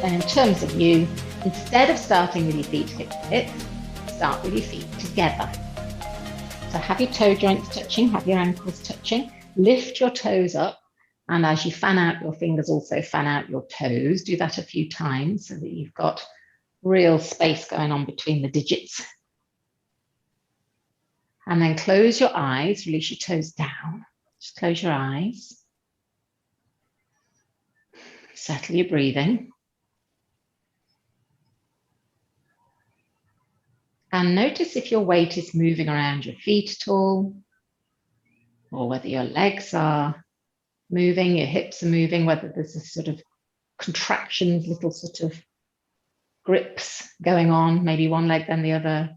And in terms of you, instead of starting with your feet hip, start with your feet together. So have your toe joints touching, have your ankles touching, lift your toes up. And as you fan out your fingers, also fan out your toes. Do that a few times so that you've got real space going on between the digits. And then close your eyes, release your toes down. Just close your eyes. Settle your breathing. And notice if your weight is moving around your feet at all, or whether your legs are moving, your hips are moving, whether there's a sort of contractions, little sort of grips going on, maybe one leg then the other.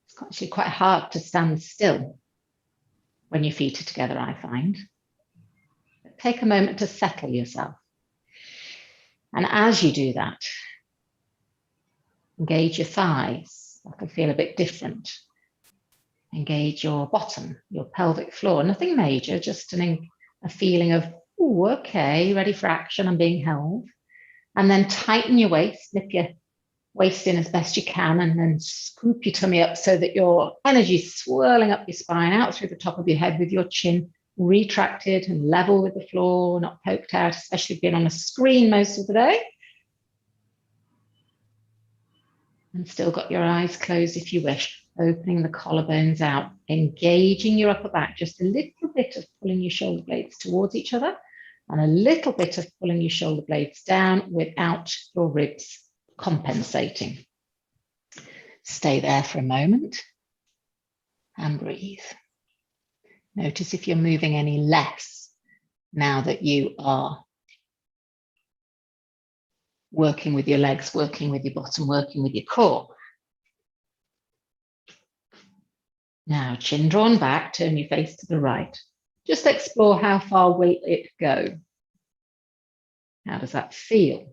It's actually quite hard to stand still when your feet are together, I find. But take a moment to settle yourself. And as you do that, engage your thighs. That can feel a bit different. Engage your bottom, your pelvic floor. Nothing major, just a feeling of, oh, okay, ready for action, I'm being held. And then tighten your waist, slip your waist in as best you can, and then scoop your tummy up so that your energy is swirling up your spine out through the top of your head with your chin retracted and level with the floor, not poked out, especially being on a screen most of the day. And still got your eyes closed if you wish, opening the collarbones out, engaging your upper back, just a little bit of pulling your shoulder blades towards each other and a little bit of pulling your shoulder blades down without your ribs compensating. Stay there for a moment and breathe. Notice if you're moving any less now that you are working with your legs, working with your bottom, working with your core. Now, chin drawn back, turn your face to the right. Just explore how far will it go. How does that feel?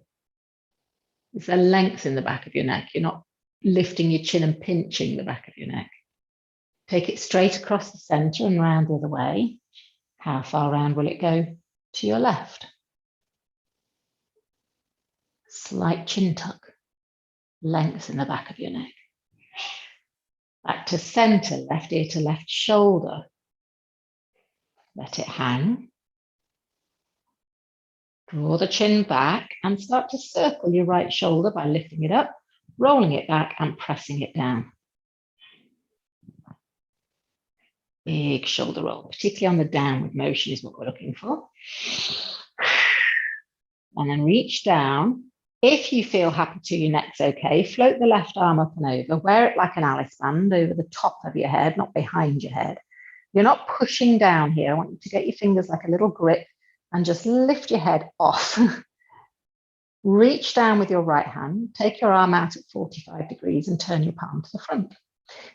Is there length in the back of your neck? You're not lifting your chin and pinching the back of your neck. Take it straight across the center and round the other way. How far round will it go to your left? Slight chin tuck, length in the back of your neck. Back to center, left ear to left shoulder. Let it hang. Draw the chin back and start to circle your right shoulder by lifting it up, rolling it back and pressing it down. Big shoulder roll, particularly on the downward motion is what we're looking for. And then reach down. If you feel happy to, your neck's okay, float the left arm up and over, wear it like an Alice band over the top of your head, not behind your head. You're not pushing down here. I want you to get your fingers like a little grip and just lift your head off. Reach down with your right hand, take your arm out at 45 degrees and turn your palm to the front.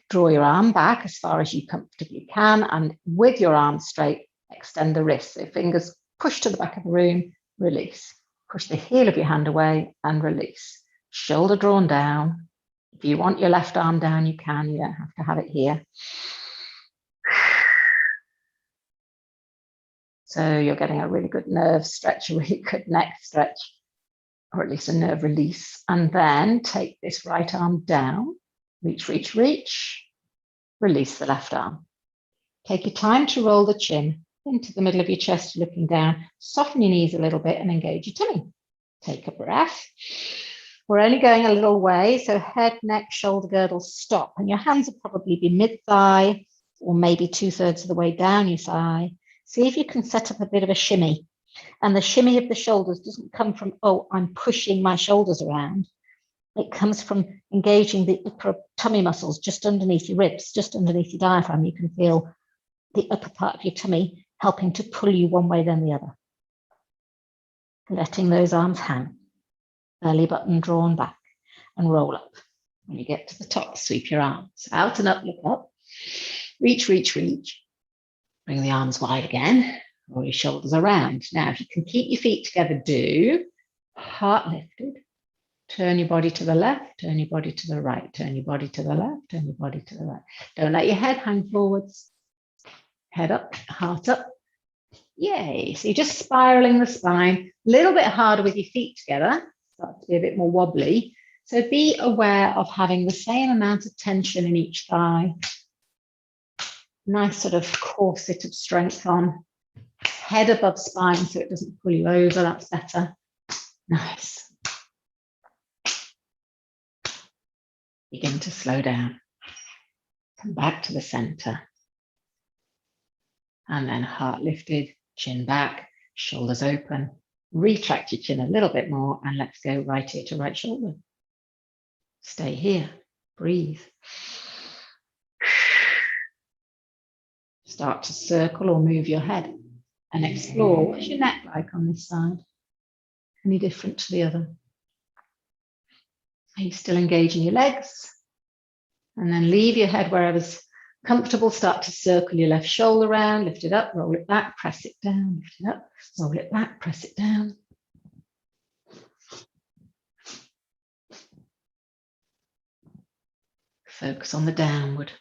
Draw your arm back as far as you comfortably can, and with your arm straight, extend the wrist. So fingers push to the back of the room, release. Push the heel of your hand away and release. Shoulder drawn down. If you want your left arm down, you can. You don't have to have it here. So you're getting a really good nerve stretch, a really good neck stretch, or at least a nerve release. And then take this right arm down. Reach, reach, reach. Release the left arm. Take your time to roll the chin into the middle of your chest, looking down. Soften your knees a little bit and engage your tummy. Take a breath. We're only going a little way, so head, neck, shoulder girdle, stop. And your hands will probably be mid-thigh or maybe 2/3 of the way down your thigh. See if you can set up a bit of a shimmy. And the shimmy of the shoulders doesn't come from, oh, I'm pushing my shoulders around. It comes from engaging the upper tummy muscles just underneath your ribs, just underneath your diaphragm. You can feel the upper part of your tummy helping to pull you one way then the other. Letting those arms hang. Belly button drawn back and roll up. When you get to the top, sweep your arms out and up, look up. Reach, reach, reach. Bring the arms wide again, roll your shoulders around. Now, if you can keep your feet together, do heart lifted. Turn your body to the left, turn your body to the right, turn your body to the left, turn your body to the right. Don't let your head hang forwards. Head up, heart up. Yay. So you're just spiraling the spine, a little bit harder with your feet together. starts to be a bit more wobbly. So be aware of having the same amount of tension in each thigh. Nice sort of corset of strength on. Head above spine so it doesn't pull you over, that's better. Nice. Begin to slow down. Come back to the center. And then heart lifted, chin back, shoulders open. Retract your chin a little bit more and let's go right ear to right shoulder. Stay here, breathe. Start to circle or move your head and explore. What's your neck like on this side? Any different to the other? Are you still engaging your legs? And then leave your head wherever's comfortable. Start to circle your left shoulder around, lift it up, roll it back, press it down, lift it up, roll it back, press it down. Focus on the downward.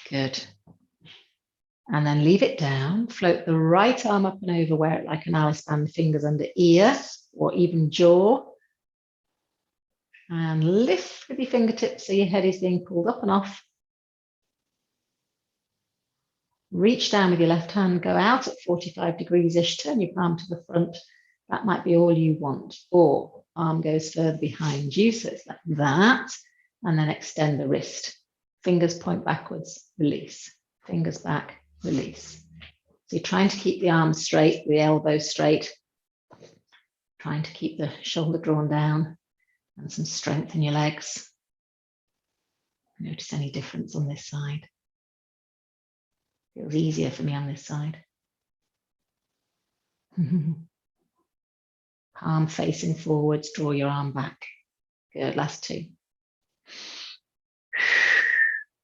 Good. And then leave it down. Float the right arm up and over, wear it like an Alice band, fingers under ear or even jaw. And lift with your fingertips so your head is being pulled up and off. Reach down with your left hand, go out at 45 degrees-ish, turn your palm to the front. That might be all you want. Or arm goes further behind you, so it's like that. And then extend the wrist. Fingers point backwards, release. Fingers back, release. So you're trying to keep the arms straight, the elbows straight. Trying to keep the shoulder drawn down and some strength in your legs. Notice any difference on this side. Feels easier for me on this side. Palm facing forwards, draw your arm back. Good, last two.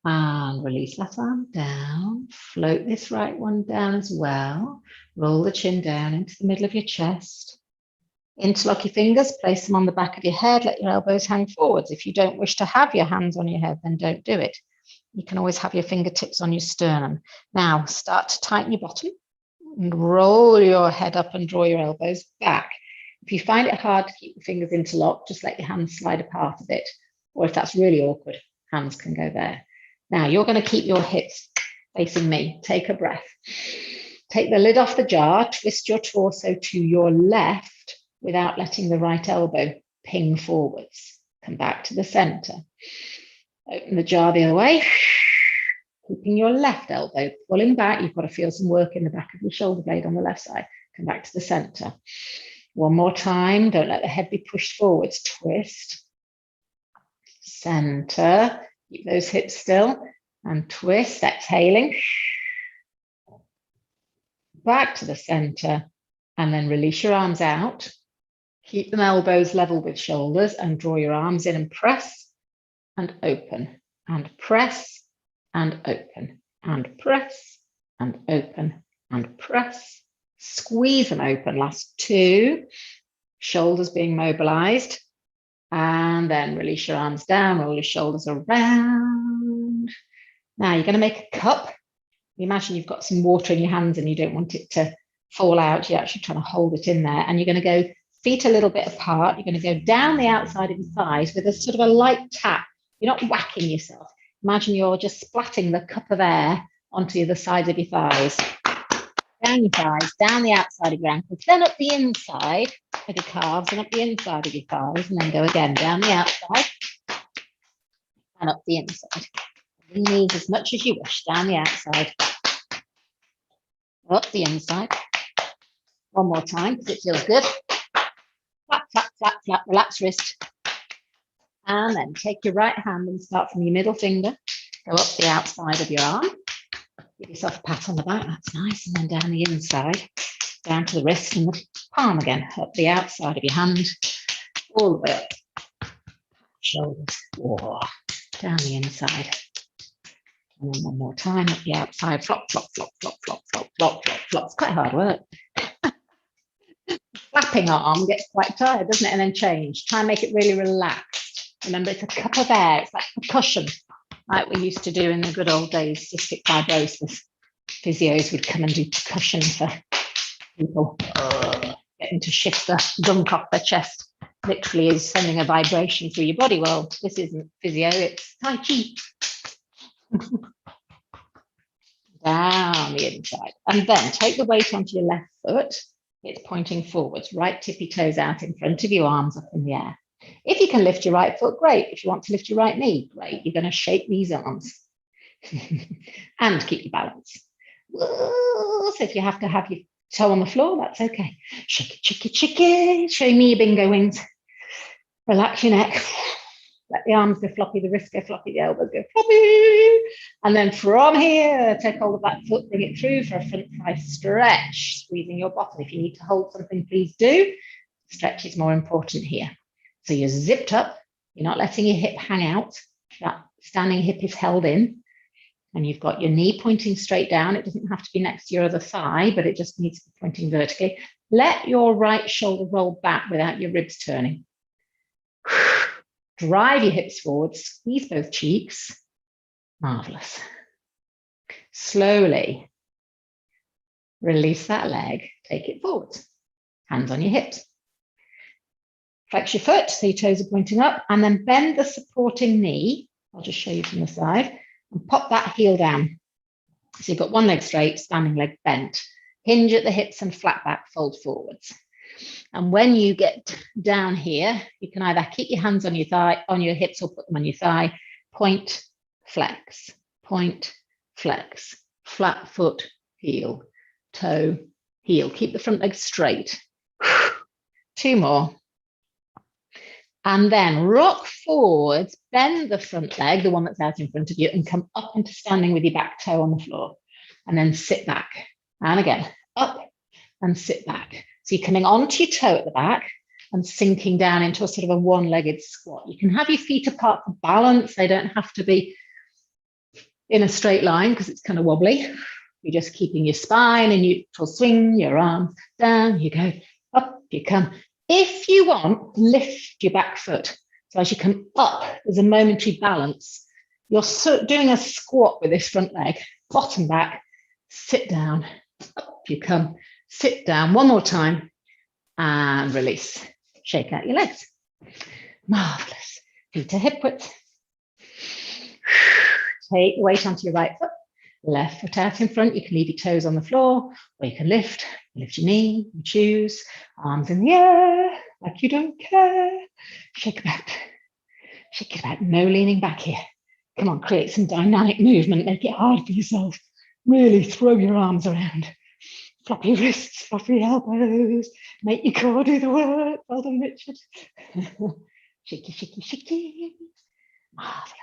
And release that arm down. Float this right one down as well. Roll the chin down into the middle of your chest. Interlock your fingers, place them on the back of your head, let your elbows hang forwards. If you don't wish to have your hands on your head, then don't do it. You can always have your fingertips on your sternum. Now start to tighten your bottom and roll your head up and draw your elbows back. If you find it hard to keep your fingers interlocked, just let your hands slide apart a bit. Or if that's really awkward, hands can go there. Now you're going to keep your hips facing me. Take a breath. Take the lid off the jar, twist your torso to your left without letting the right elbow ping forwards. Come back to the center. Open the jar the other way. Keeping your left elbow pulling back. You've got to feel some work in the back of your shoulder blade on the left side. Come back to the center. One more time. Don't let the head be pushed forwards. Twist. Center. Keep those hips still and twist, exhaling. Back to the center and then release your arms out. Keep them elbows level with shoulders and draw your arms in and press and open and press and open and press and open and press. Squeeze them open. Last two. Shoulders being mobilized. And then release your arms down, roll your shoulders around. Now you're going to make a cup. Imagine you've got some water in your hands and you don't want it to fall out. You're actually trying to hold it in there. And you're going to go feet a little bit apart. You're going to go down the outside of your thighs with a sort of a light tap. You're not whacking yourself. Imagine you're just splatting the cup of air onto the sides of your thighs. Down your thighs, down the outside of your ankles, then up the inside of your calves and up the inside of your thighs, and then go again down the outside and up the inside. The knees as much as you wish, down the outside, up the inside. One more time because it feels good. Flat, flat, flat, flat, relax wrist. And then take your right hand and start from your middle finger, go up the outside of your arm. Give yourself a pat on the back, that's nice. And then down the inside, down to the wrist and the palm again, up the outside of your hand, all the way up. Shoulders, whoa, down the inside. And then one more time, up the outside, flop, flop, flop, flop, flop, flop, flop, flop, flop. It's quite hard work. Flapping arm gets quite tired, doesn't it? And then change. Try and make it really relaxed. Remember, it's a cup of air. It's like percussion. Like we used to do in the good old days, cystic fibrosis. Physios would come and do percussion for people. Get getting to shift the gunk off the chest literally is sending a vibration through your body. Well, this isn't physio, it's Tai Chi. Down the inside. And then take the weight onto your left foot. It's pointing forwards, right tippy toes out in front of you, arms up in the air. If you can lift your right foot, great. If you want to lift your right knee, great. You're going to shake these arms and keep your balance. So if you have to have your toe on the floor, that's okay. Shake it, shake it, shake it. Show me your bingo wings. Relax your neck. Let the arms go floppy, the wrists go floppy, the elbows go floppy. And then from here, take hold of that foot, bring it through for a front thigh stretch, squeezing your bottom. If you need to hold something, please do. Stretch is more important here. So you're zipped up, you're not letting your hip hang out. That standing hip is held in. And you've got your knee pointing straight down. It doesn't have to be next to your other thigh, but it just needs to be pointing vertically. Let your right shoulder roll back without your ribs turning. Drive your hips forward, squeeze both cheeks. Marvelous. Slowly release that leg, take it forward. Hands on your hips. Flex your foot so your toes are pointing up, and then bend the supporting knee. I'll just show you from the side, and pop that heel down. So you've got one leg straight, standing leg bent. Hinge at the hips and flat back, fold forwards. And when you get down here, you can either keep your hands on your thigh, on your hips, or put them on your thigh. Point, flex, flat foot, heel, toe, heel. Keep the front leg straight. 2 more. And then rock forwards, bend the front leg, the one that's out in front of you, and come up into standing with your back toe on the floor. And then sit back. And again, up and sit back. So you're coming onto your toe at the back and sinking down into a sort of a one-legged squat. You can have your feet apart for balance. They don't have to be in a straight line because it's kind of wobbly. You're just keeping your spine in neutral, swing your arms down, you go, up you come. If you want, lift your back foot. So as you come up, there's a momentary balance. You're doing a squat with this front leg, bottom back, sit down, up you come. Sit down one more time and release. Shake out your legs. Marvelous. Feet to hip width. Take the weight onto your right foot. Left foot out in front. You can leave your toes on the floor, or you can lift your knee, you choose. Arms in the air, like you don't care. Shake about. Shake it about. No leaning back here. Come on, create some dynamic movement. Make it hard for yourself. Really throw your arms around. Floppy wrists, floppy elbows, make your core do the work. Well done, Richard. Shaky, shaky, shaky. Marvelous.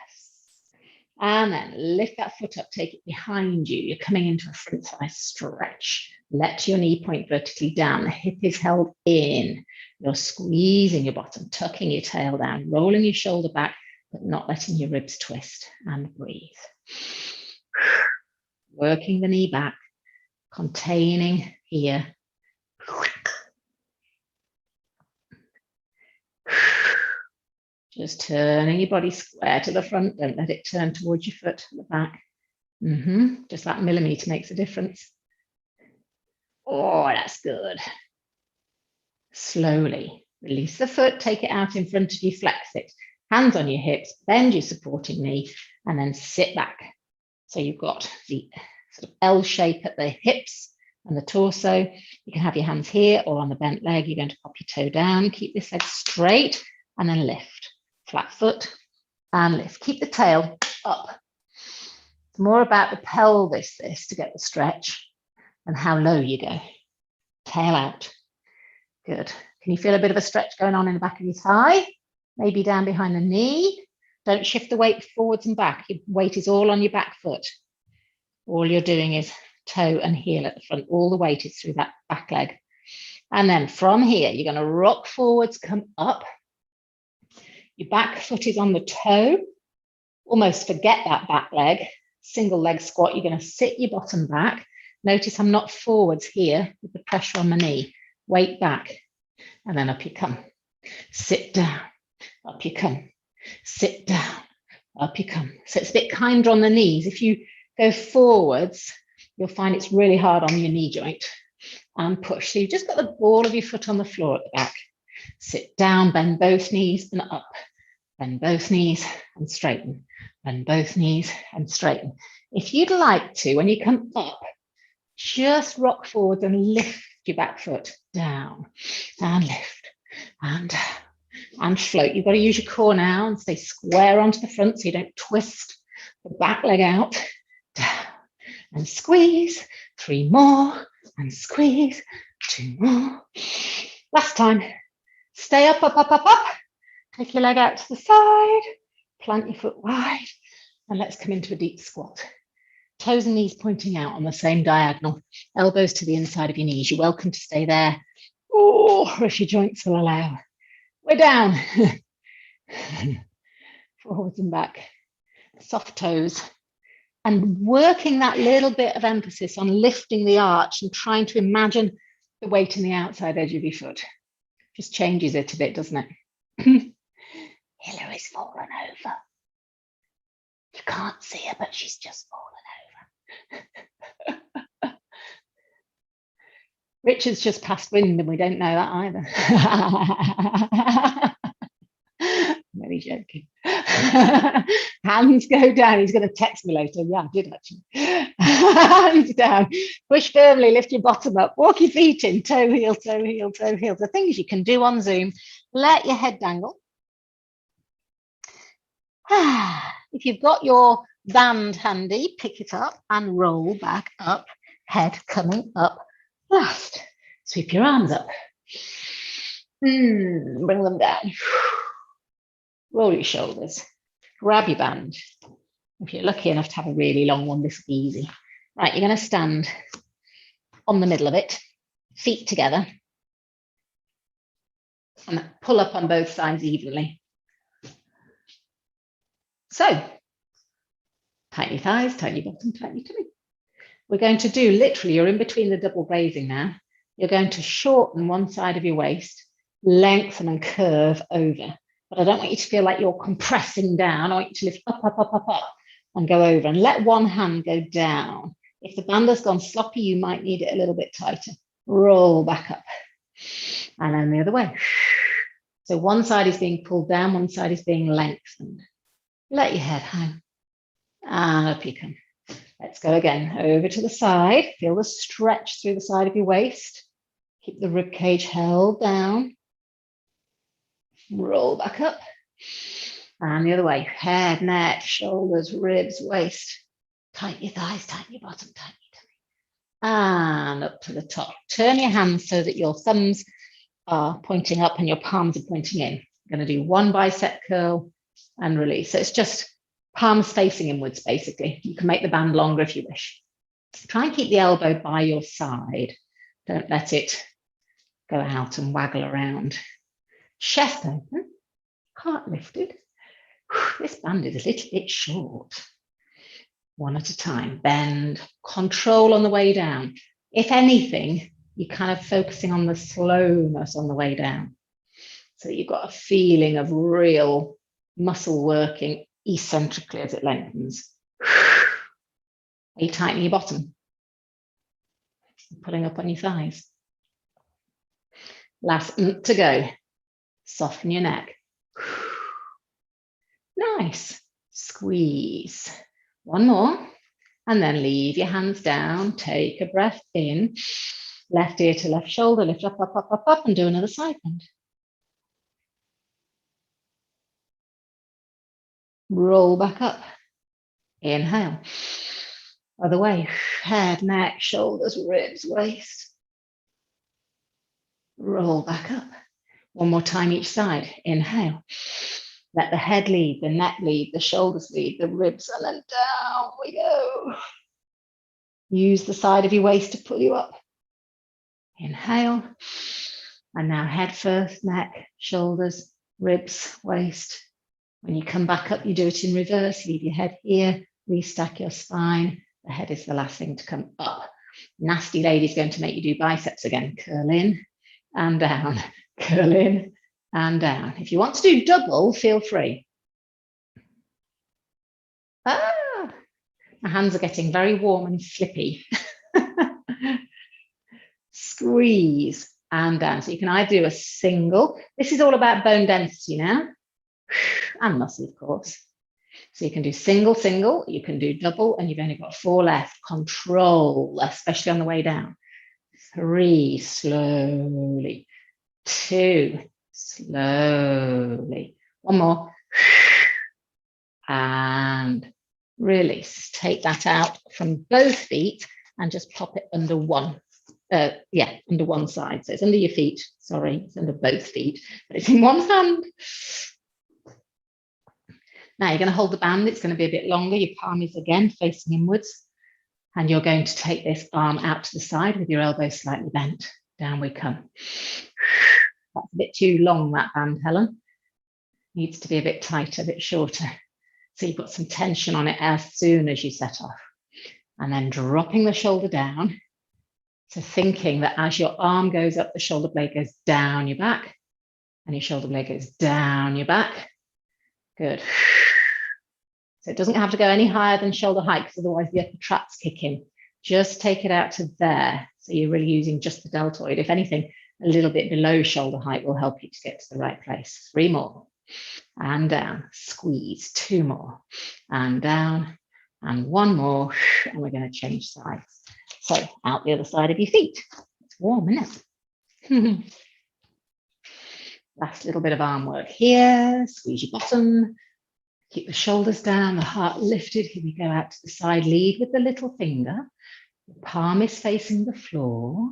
And then lift that foot up, take it behind you. You're coming into a front thigh stretch. Let your knee point vertically down. The hip is held in. You're squeezing your bottom, tucking your tail down, rolling your shoulder back, but not letting your ribs twist. And breathe. Working the knee back. Containing here. Just turning your body square to the front. Don't let it turn towards your foot at the back. Just that millimeter makes a difference. Oh, that's good. Slowly release the foot, take it out in front of you, flex it. Hands on your hips, bend your supporting knee, and then sit back. So you've got the sort of L shape at the hips and the torso. You can have your hands here or on the bent leg. You're going to pop your toe down, keep this leg straight, and then lift. Flat foot and lift. Keep the tail up. It's more about the pelvis, this, to get the stretch, and how low you go. Tail out. Good. Can you feel a bit of a stretch going on in the back of your thigh? Maybe down behind the knee. Don't shift the weight forwards and back. Your weight is all on your back foot. All you're doing is toe and heel at the front. All the weight is through that back leg. And then from here, you're going to rock forwards, come up. Your back foot is on the toe. Almost forget that back leg. Single leg squat. You're going to sit your bottom back. Notice I'm not forwards here with the pressure on my knee. Weight back. And then up you come. Sit down. Up you come. Sit down. Up you come. So it's a bit kinder on the knees. If you go forwards, you'll find it's really hard on your knee joint. and push. So you've just got the ball of your foot on the floor at the back. Sit down, bend both knees and up. Bend both knees and straighten. Bend both knees and straighten. If you'd like to, when you come up, just rock forward and lift your back foot down and lift and float. You've got to use your core now and stay square onto the front so you don't twist the back leg out. Down and squeeze. 3 more and squeeze. 2 more. Last time. Stay up, up, up, up, up. Take your leg out to the side. Plant your foot wide. And let's come into a deep squat. Toes and knees pointing out on the same diagonal. Elbows to the inside of your knees. You're welcome to stay there. Or if your joints will allow. We're down. Forwards and back. Soft toes. And working that little bit of emphasis on lifting the arch and trying to imagine the weight in the outside edge of your foot. Just changes it a bit, doesn't it? Hillary's fallen over. You can't see her, but she's just fallen over. Richard's just passed wind and we don't know that either. I'm really joking. Hands go down. He's going to text me later. Yeah, I did actually. Hands down. Push firmly, lift your bottom up. Walk your feet in. Toe, heel, toe, heel, toe, heel. The things you can do on Zoom. Let your head dangle. If you've got your band handy, pick it up and roll back up. Head coming up last. Sweep your arms up. Bring them down. Roll your shoulders. Grab your band. If you're lucky enough to have a really long one, this will be easy. Right, you're going to stand on the middle of it, feet together, and pull up on both sides evenly. So, tighten your thighs, tighten your bottom, tighten your tummy. We're going to do literally, you're in between the double grazing now. You're going to shorten one side of your waist, lengthen and curve over. But I don't want you to feel like you're compressing down. I want you to lift up, up, up, up, up, and go over. And let one hand go down. If the band has gone sloppy, you might need it a little bit tighter. Roll back up. And then the other way. So one side is being pulled down, one side is being lengthened. Let your head hang. And up you come. Let's go again. Over to the side. Feel the stretch through the side of your waist. Keep the rib cage held down. Roll back up. And the other way. Head, neck, shoulders, ribs, waist. Tighten your thighs, tighten your bottom, tighten your tummy. And up to the top. Turn your hands so that your thumbs are pointing up and your palms are pointing in. I'm going to do one bicep curl and release. So it's just palms facing inwards, basically. You can make the band longer if you wish. Try and keep the elbow by your side. Don't let it go out and waggle around. Chest open, heart lifted. This band is a little bit short. One at a time. Bend, control on the way down. If anything, you're kind of focusing on the slowness on the way down. So that you've got a feeling of real muscle working eccentrically as it lengthens. Are you tightening your bottom? Pulling up on your thighs. Last to go. Soften your neck. Nice. Squeeze. One more. And then leave your hands down. Take a breath in. Left ear to left shoulder. Lift up, up, up, up, up, and do another side bend. Roll back up. Inhale. Other way. Head, neck, shoulders, ribs, waist. Roll back up. One more time each side. Inhale. Let the head lead, the neck lead, the shoulders lead, the ribs, and then down we go. Use the side of your waist to pull you up. Inhale. And now head first, neck, shoulders, ribs, waist. When you come back up, you do it in reverse. Leave your head here, restack your spine. The head is the last thing to come up. Nasty lady's going to make you do biceps again. Curl in and down, curl in and down. If you want to do double, feel free. My hands are getting very warm and slippy. squeeze, and down. So you can either do a single. This is all about bone density now, and muscle, of course. So you can do single, single, you can do double, and you've only got 4 left. Control, especially on the way down. 3, slowly. 2, slowly. 1 more. And release. Take that out from both feet and just pop it under one. Under one side. So it's under your feet. Sorry, it's under both feet, but it's in one hand. Now you're going to hold the band. It's going to be a bit longer. Your palm is again facing inwards. And you're going to take this arm out to the side with your elbow slightly bent. Down we come. That's a bit too long, that band, Helen. Needs to be a bit tighter, a bit shorter. So you've got some tension on it as soon as you set off. And then dropping the shoulder down. So thinking that as your arm goes up, the shoulder blade goes down your back. And your shoulder blade goes down your back. Good. So it doesn't have to go any higher than shoulder height, because otherwise the upper traps kick in. Just take it out to there. So you're really using just the deltoid. If anything, a little bit below shoulder height will help you to get to the right place. 3 more. And down. Squeeze. 2 more. And down. And 1 more. And we're going to change sides. So out the other side of your feet. It's warm, isn't it? Last little bit of arm work here. Squeeze your bottom. Keep the shoulders down, the heart lifted. Here we go out to the side. Lead with the little finger. The palm is facing the floor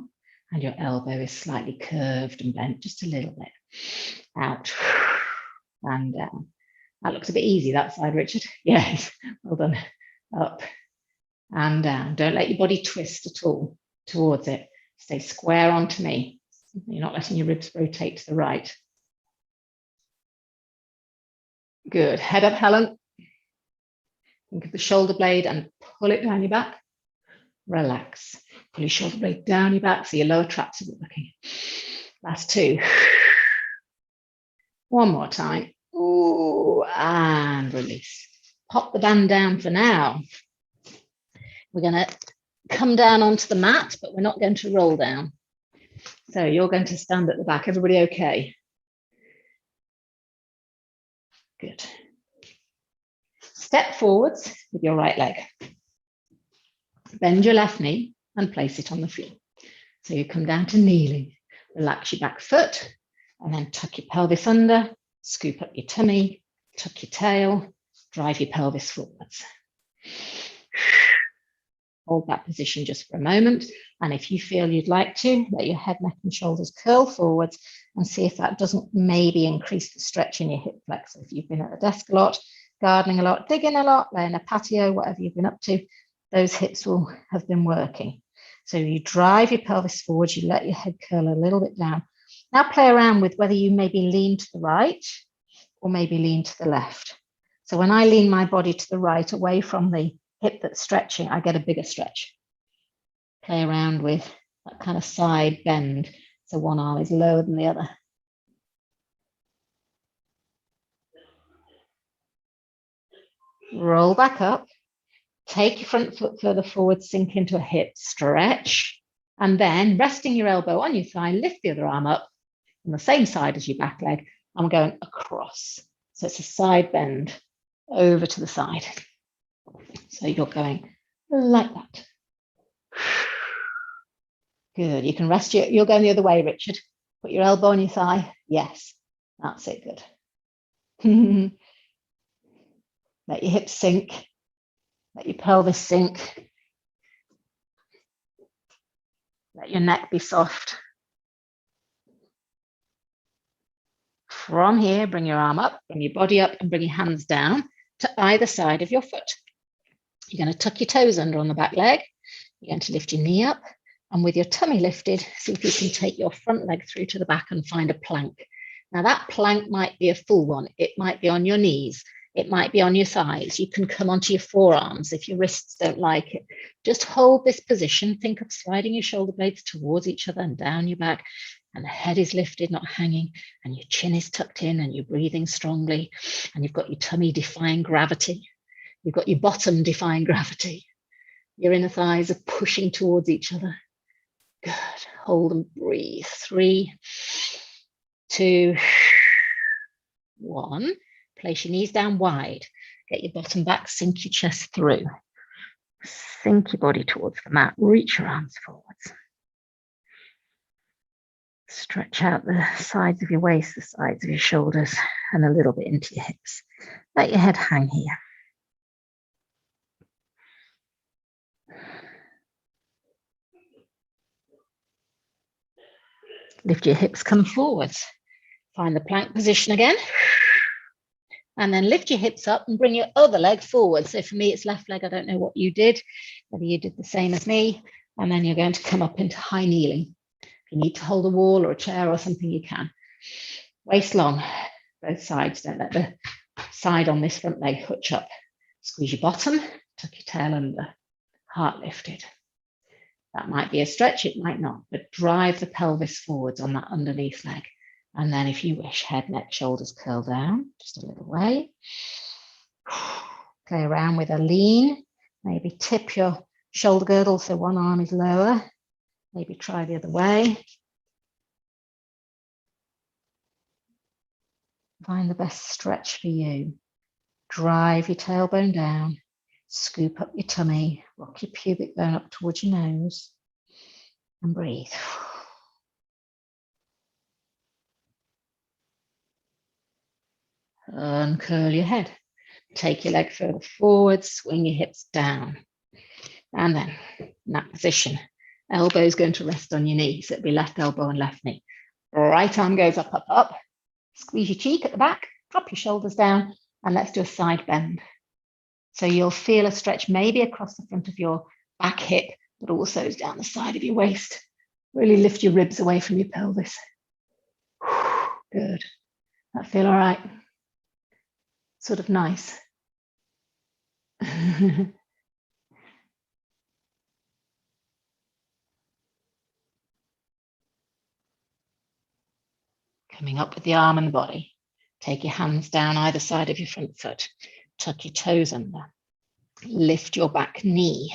and your elbow is slightly curved and bent just a little bit. Out and down. That looks a bit easy, that side, Richard. Yes, well done. Up and down. Don't let your body twist at all towards it. Stay square onto me. You're not letting your ribs rotate to the right. Good. Head up, Helen. Think of the shoulder blade and pull it down your back. Relax. Pull your shoulder blade down your back so your lower traps are working. Last 2. 1 more time. Ooh, and release. Pop the band down for now. We're going to come down onto the mat, but we're not going to roll down. So you're going to stand at the back. Everybody okay? Good. Step forwards with your right leg. Bend your left knee and place it on the floor. So you come down to kneeling. Relax your back foot and then tuck your pelvis under, scoop up your tummy, tuck your tail, drive your pelvis forwards. Hold that position just for a moment. And if you feel you'd like to, let your head, neck and shoulders curl forwards and see if that doesn't maybe increase the stretch in your hip flexor. If you've been at the desk a lot, gardening a lot, digging a lot, laying a patio, whatever you've been up to, those hips will have been working. So you drive your pelvis forwards, you let your head curl a little bit down. Now play around with whether you maybe lean to the right or maybe lean to the left. So when I lean my body to the right, away from the hip that's stretching, I get a bigger stretch. Play around with that kind of side bend. So one arm is lower than the other. Roll back up. Take your front foot further forward, sink into a hip, stretch, and then resting your elbow on your thigh, lift the other arm up on the same side as your back leg. I'm going across. So it's a side bend over to the side. So you're going like that. Good. You can rest you're going the other way, Richard. Put your elbow on your thigh. Yes, that's it. Good. Let your hips sink. Let your pelvis sink. Let your neck be soft. From here, bring your arm up, bring your body up, and bring your hands down to either side of your foot. You're going to tuck your toes under on the back leg. You're going to lift your knee up, and with your tummy lifted, see if you can take your front leg through to the back and find a plank. Now that plank might be a full one. It might be on your knees. It might be on your thighs. You can come onto your forearms if your wrists don't like it. Just hold this position. Think of sliding your shoulder blades towards each other and down your back. And the head is lifted, not hanging. And your chin is tucked in and you're breathing strongly. And you've got your tummy defying gravity. You've got your bottom defying gravity. Your inner thighs are pushing towards each other. Good. hold and breathe. 3, 2, 1. Place your knees down wide. Get your bottom back, sink your chest through. Sink your body towards the mat. Reach your arms forwards. Stretch out the sides of your waist, the sides of your shoulders, and a little bit into your hips. Let your head hang here. Lift your hips, come forwards. Find the plank position again. And then lift your hips up and bring your other leg forward. So for me, it's left leg. I don't know what you did, whether you did the same as me. And then you're going to come up into high kneeling. If you need to hold a wall or a chair or something, you can. Waist long, both sides. Don't let the side on this front leg hutch up. Squeeze your bottom, tuck your tail under, heart lifted. That might be a stretch, it might not, but drive the pelvis forwards on that underneath leg. And then if you wish, head, neck, shoulders curl down, just a little way. Play around with a lean. Maybe tip your shoulder girdle so one arm is lower. Maybe try the other way. Find the best stretch for you. Drive your tailbone down. Scoop up your tummy. Rock your pubic bone up towards your nose. And breathe. Uncurl your head. Take your leg further forward, swing your hips down. And then in that position, elbow is going to rest on your knee. So it'll be left elbow and left knee. Right arm goes up, up, up. Squeeze your cheek at the back, drop your shoulders down, and let's do a side bend. So you'll feel a stretch maybe across the front of your back hip, but also down the side of your waist. Really lift your ribs away from your pelvis. Good. That feel all right? Sort of nice. Coming up with the arm and the body. Take your hands down either side of your front foot. Tuck your toes under. Lift your back knee.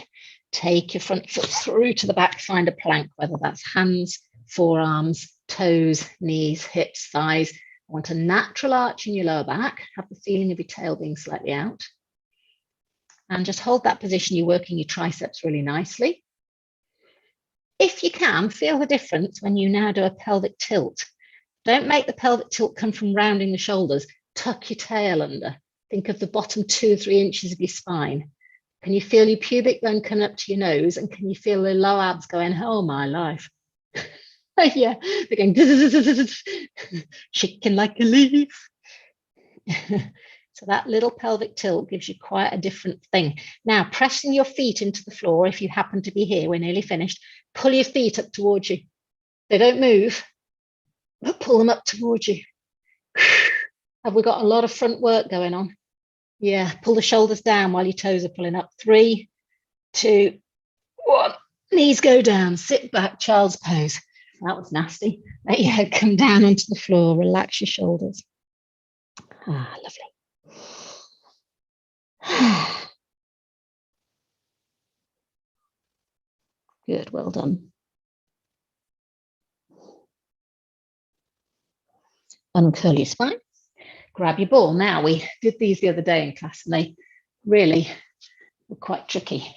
Take your front foot through to the back. Find a plank, whether that's hands, forearms, toes, knees, hips, thighs. I want a natural arch in your lower back. Have the feeling of your tail being slightly out. And just hold that position. You're working your triceps really nicely. If you can, feel the difference when you now do a pelvic tilt. Don't make the pelvic tilt come from rounding the shoulders. Tuck your tail under. Think of the bottom 2 or 3 inches of your spine. Can you feel your pubic bone coming up to your nose? And can you feel the low abs going, oh my life? Yeah, they're going, shaking like a leaf. So that little pelvic tilt gives you quite a different thing. Now, pressing your feet into the floor, if you happen to be here, we're nearly finished. Pull your feet up towards you. They don't move, but pull them up towards you. Have we got a lot of front work going on? Yeah, pull the shoulders down while your toes are pulling up. 3, 2, 1. Knees go down, sit back, child's pose. That was nasty. Let your head come down onto the floor, relax your shoulders. Ah, lovely. Good, well done. Uncurl your spine. Grab your ball. Now, we did these the other day in class and they really were quite tricky.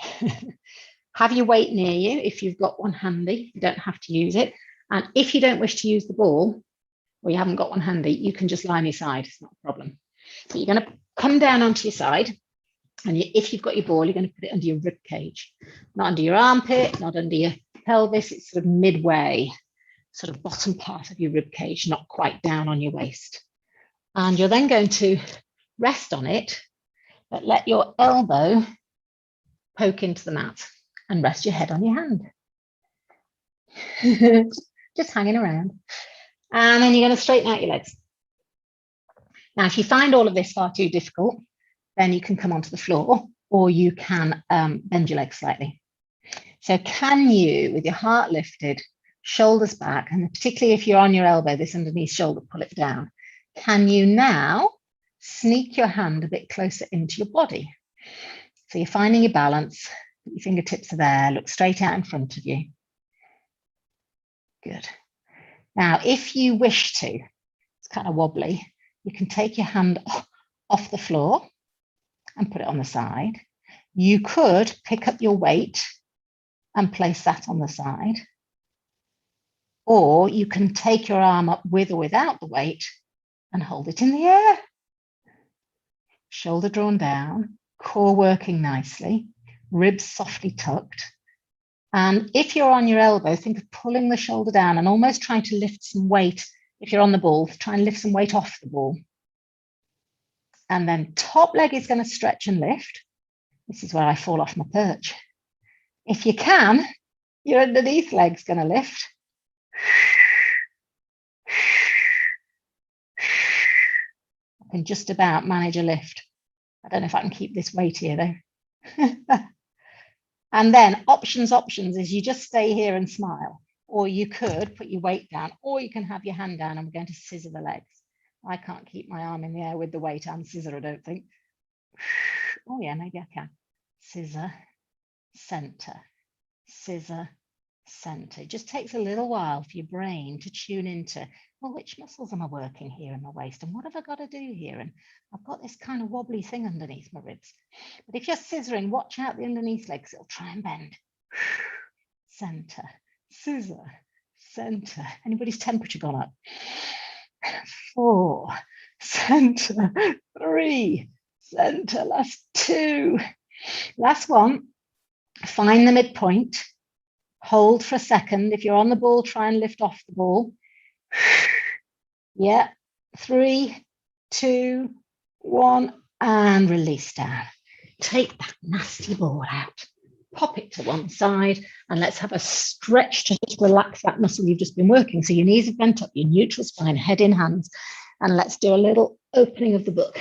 Have your weight near you if you've got one handy. You don't have to use it. And if you don't wish to use the ball, or you haven't got one handy, you can just lie on your side. It's not a problem. But you're going to come down onto your side. And if you've got your ball, you're going to put it under your rib cage. Not under your armpit, not under your pelvis. It's sort of midway, sort of bottom part of your rib cage, not quite down on your waist. And you're then going to rest on it, but let your elbow poke into the mat and rest your head on your hand. Just hanging around. And then you're going to straighten out your legs. Now, if you find all of this far too difficult, then you can come onto the floor or you can bend your legs slightly. So can you, with your heart lifted, shoulders back, and particularly if you're on your elbow, this underneath shoulder, pull it down. Can you now sneak your hand a bit closer into your body? So you're finding your balance, your fingertips are there, look straight out in front of you. Good. Now, if you wish to, it's kind of wobbly, you can take your hand off the floor and put it on the side. You could pick up your weight and place that on the side. Or you can take your arm up with or without the weight and hold it in the air. Shoulder drawn down, core working nicely, ribs softly tucked. And if you're on your elbow, think of pulling the shoulder down and almost trying to lift some weight. If you're on the ball, try and lift some weight off the ball. And then top leg is going to stretch and lift. This is where I fall off my perch. If you can, your underneath leg's going to lift. I can just about manage a lift. I don't know if I can keep this weight here though. And then options is you just stay here and smile, or you could put your weight down, or you can have your hand down and we're going to scissor the legs. I can't keep my arm in the air with the weight and scissor, I don't think. Oh yeah, maybe I can. Scissor, center, scissor, center. It just takes a little while for your brain to tune into, well, which muscles am I working here in my waist and what have I got to do here? And I've got this kind of wobbly thing underneath my ribs. But if you're scissoring, watch out the underneath legs, it'll try and bend. Center, scissor, center. Anybody's temperature gone up? 4, center, 3, center, last 2. Last one, find the midpoint. Hold for a second. If you're on the ball, try and lift off the ball. Yeah, 3, 2, 1, and release down. Take that nasty ball out. Pop it to one side, and let's have a stretch to just relax that muscle you've just been working. So your knees are bent up, your neutral spine, head in hands, and let's do a little opening of the book.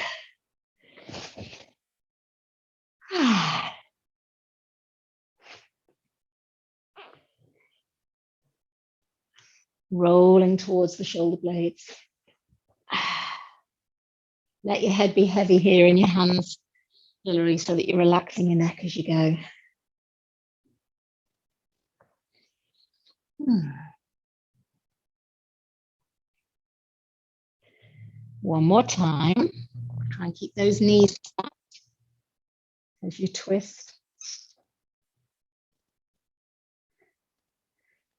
Rolling towards the shoulder blades. Let your head be heavy here in your hands, Hillary, so that you're relaxing your neck as you go. One more time. Try and keep those knees flat as you twist.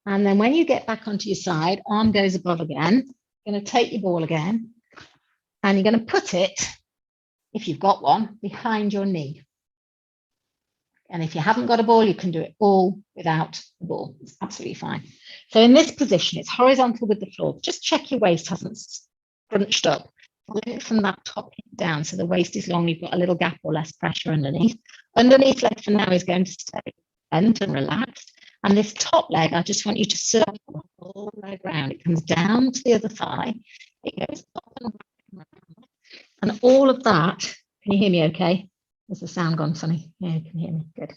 And then when you get back onto your side, arm goes above again. You're going to take your ball again, and you're going to put it, if you've got one, behind your knee. And if you haven't got a ball, you can do it all without the ball. It's absolutely fine. So in this position, it's horizontal with the floor. Just check your waist hasn't scrunched up. From that top down, so the waist is long, you've got a little gap or less pressure underneath. Underneath leg for now is going to stay bent and relaxed. And this top leg, I just want you to circle the whole leg round. It comes down to the other thigh. It goes up and back and round. And all of that, can you hear me okay? Has the sound gone funny? Yeah, you can hear me, good.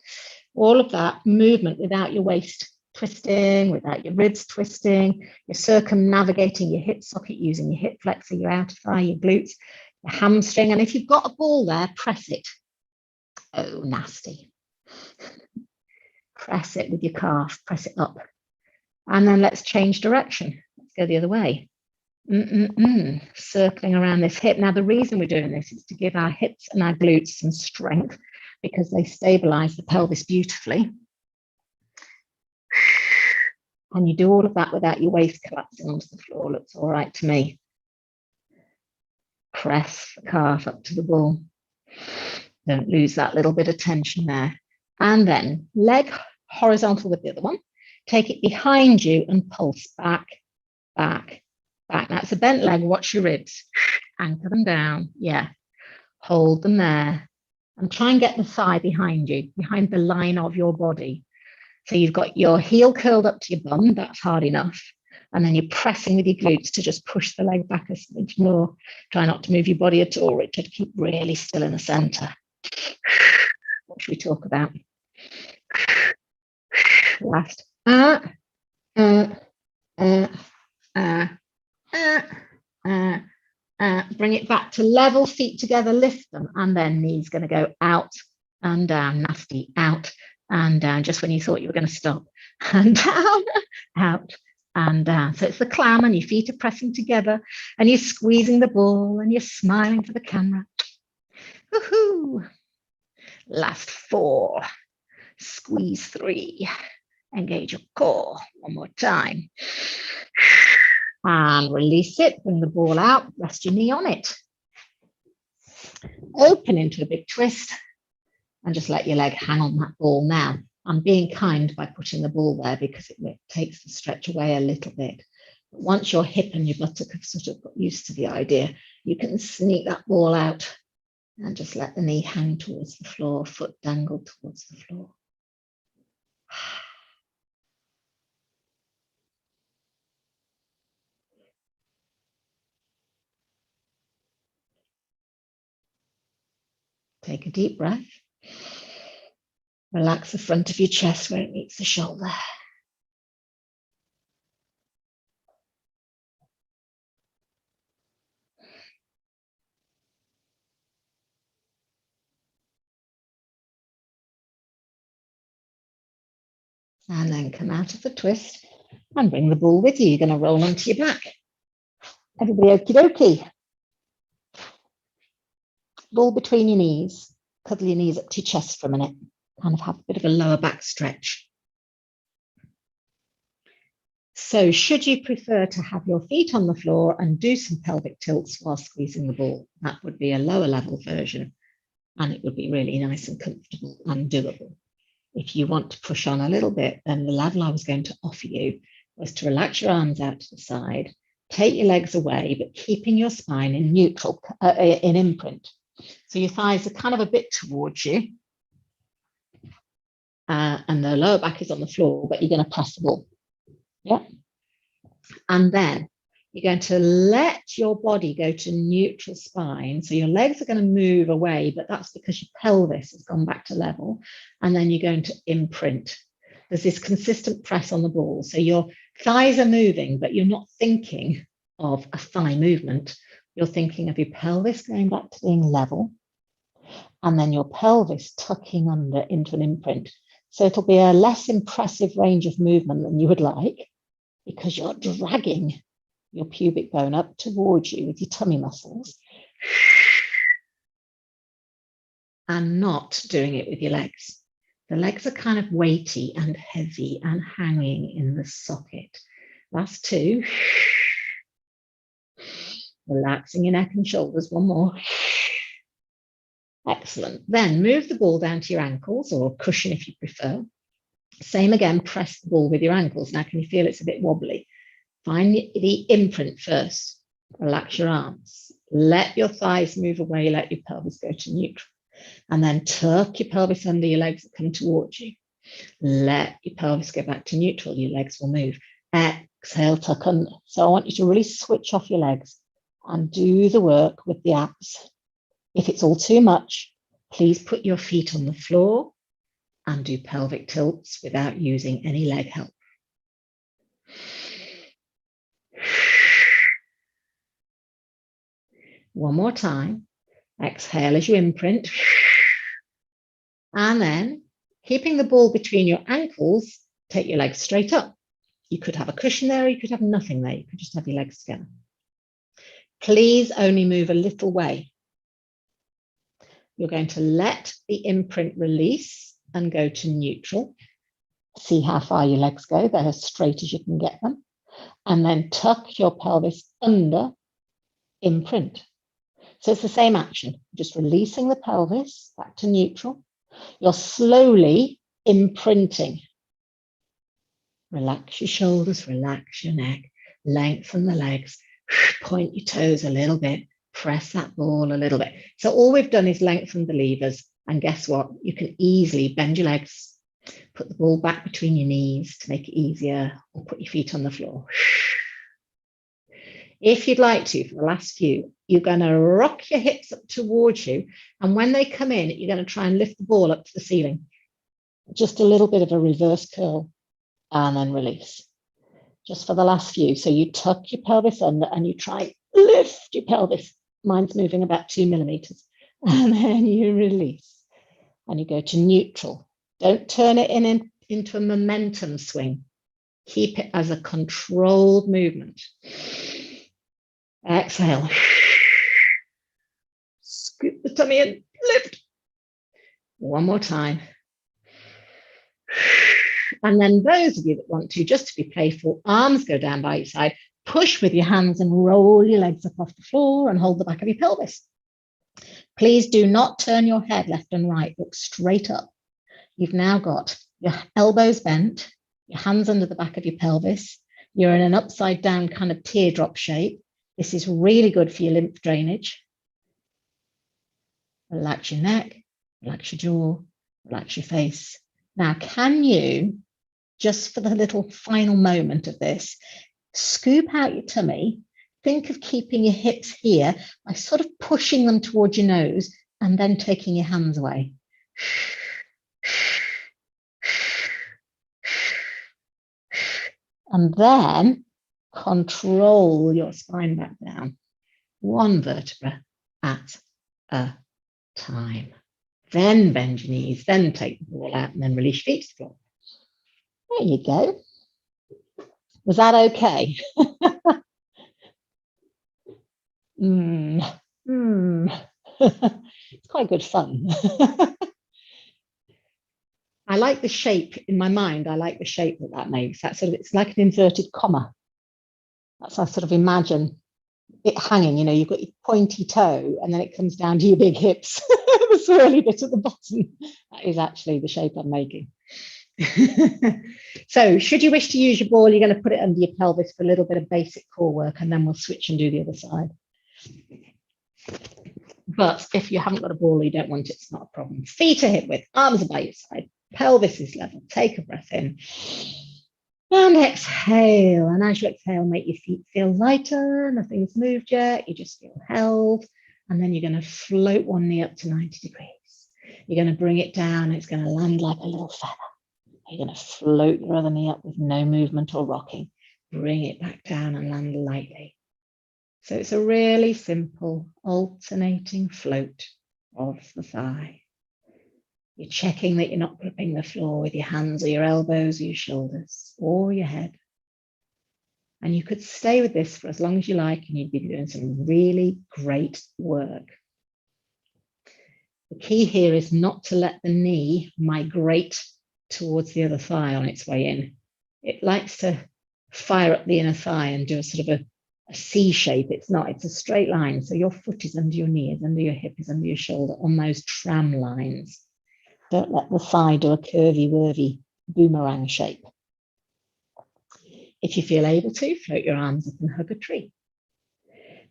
All of that movement without your waist twisting, without your ribs twisting, you're circumnavigating your hip socket using your hip flexor, your outer thigh, your glutes, your hamstring. And if you've got a ball there, press it. Oh, nasty. Press it with your calf, press it up. And then let's change direction. Let's go the other way. Circling around this hip. Now, the reason we're doing this is to give our hips and our glutes some strength because they stabilize the pelvis beautifully. And you do all of that without your waist collapsing onto the floor. Looks all right to me. Press the calf up to the ball. Don't lose that little bit of tension there. And then leg horizontal with the other one. Take it behind you and pulse back, back, back. Now it's a bent leg. Watch your ribs. Anchor them down. Yeah. Hold them there. And try and get the thigh behind you, behind the line of your body. So you've got your heel curled up to your bum. That's hard enough. And then you're pressing with your glutes to just push the leg back a smidge more. Try not to move your body at all, Richard. Keep really still in the center. What should we talk about? Last. Bring it back to level, feet together, lift them, and then knees going to go out and down, nasty, out and down, just when you thought you were going to stop. And down, out, and down. So it's the clam and your feet are pressing together and you're squeezing the ball and you're smiling for the camera. Woohoo! Last 4. Squeeze 3. Engage your core. One more time. And release it. Bring the ball out. Rest your knee on it. Open into a big twist. And just let your leg hang on that ball now. I'm being kind by putting the ball there because it takes the stretch away a little bit. But once your hip and your buttock have sort of got used to the idea, you can sneak that ball out and just let the knee hang towards the floor, foot dangled towards the floor. Take a deep breath. Relax the front of your chest where it meets the shoulder. And then come out of the twist and bring the ball with you. You're going to roll onto your back. Everybody okie dokie. Ball between your knees. Cuddle your knees up to your chest for a minute. Kind of have a bit of a lower back stretch. So should you prefer to have your feet on the floor and do some pelvic tilts while squeezing the ball, that would be a lower level version and it would be really nice and comfortable and doable. If you want to push on a little bit, then the level I was going to offer you was to relax your arms out to the side, take your legs away, but keeping your spine in neutral, in imprint. So your thighs are kind of a bit towards you and the lower back is on the floor, but you're going to press the ball. Yeah. And then you're going to let your body go to neutral spine. So your legs are going to move away, but that's because your pelvis has gone back to level. And then you're going to imprint. There's this consistent press on the ball. So your thighs are moving, but you're not thinking of a thigh movement. You're thinking of your pelvis going back to being level. And then your pelvis tucking under into an imprint. So it'll be a less impressive range of movement than you would like, because you're dragging your pubic bone up towards you with your tummy muscles and not doing it with your legs. The legs are kind of weighty and heavy and hanging in the socket. Last 2. Relaxing your neck and shoulders. One more. Excellent. Then move the ball down to your ankles or cushion if you prefer. Same again, press the ball with your ankles. Now, can you feel it's a bit wobbly? Find the imprint first. Relax your arms. Let your thighs move away. Let your pelvis go to neutral. And then tuck your pelvis under your legs that come towards you. Let your pelvis go back to neutral. Your legs will move. Exhale, tuck under. So I want you to really switch off your legs and do the work with the abs. If it's all too much, please put your feet on the floor and do pelvic tilts without using any leg help. One more time. Exhale as you imprint. And then, keeping the ball between your ankles, take your legs straight up. You could have a cushion there, or you could have nothing there. You could just have your legs together. Please only move a little way. You're going to let the imprint release and go to neutral. See how far your legs go. They're as straight as you can get them. And then tuck your pelvis under imprint. So it's the same action, just releasing the pelvis back to neutral. You're slowly imprinting. Relax your shoulders, relax your neck, lengthen the legs, point your toes a little bit, press that ball a little bit. So all we've done is lengthen the levers. And guess what? You can easily bend your legs, put the ball back between your knees to make it easier, or put your feet on the floor. If you'd like to, for the last few, you're going to rock your hips up towards you. And when they come in, you're going to try and lift the ball up to the ceiling. Just a little bit of a reverse curl and then release. Just for the last few. So you tuck your pelvis under and you try lift your pelvis. Mine's moving about 2 millimeters. And then you release and you go to neutral. Don't turn it into a momentum swing. Keep it as a controlled movement. Exhale. Scoop the tummy in, lift. One more time. And then those of you that want to, just to be playful, arms go down by your side, push with your hands and roll your legs up off the floor and hold the back of your pelvis. Please do not turn your head left and right, look straight up. You've now got your elbows bent, your hands under the back of your pelvis. You're in an upside down kind of teardrop shape. This is really good for your lymph drainage. Relax your neck, relax your jaw, relax your face. Now, can you, just for the little final moment of this, scoop out your tummy, think of keeping your hips here by sort of pushing them towards your nose and then taking your hands away. And then control your spine back down, one vertebra at a time. Then bend your knees, then take the ball out and then release your feet to the floor. There you go. Was that okay? It's quite good fun. I like the shape in my mind. I like the shape that makes. That sort of, it's like an inverted comma. That's how I sort of imagine it hanging. You know, you've got your pointy toe and then it comes down to your big hips. The swirly bit at the bottom. That is actually the shape I'm making. So should you wish to use your ball, you're going to put it under your pelvis for a little bit of basic core work, and then we'll switch and do the other side. But if you haven't got a ball or you don't want it, it's not a problem. Feet are hip width, arms are by your side, pelvis is level. Take a breath in and exhale. And as you exhale, make your feet feel lighter. Nothing's moved yet. You just feel held. And then you're going to float one knee up to 90 degrees. You're going to bring it down. It's going to land like a little feather. You're going to float your other knee up with no movement or rocking. Bring it back down and land lightly. So it's a really simple alternating float of the thigh. You're checking that you're not gripping the floor with your hands or your elbows or your shoulders or your head. And you could stay with this for as long as you like, and you'd be doing some really great work. The key here is not to let the knee migrate towards the other thigh on its way in. It likes to fire up the inner thigh and do a sort of a C shape. It's not, it's a straight line. So your foot is under your knee, is under your hip, is under your shoulder on those tram lines. Don't let the thigh do a curvy-wurvy boomerang shape. If you feel able to, float your arms up and hug a tree.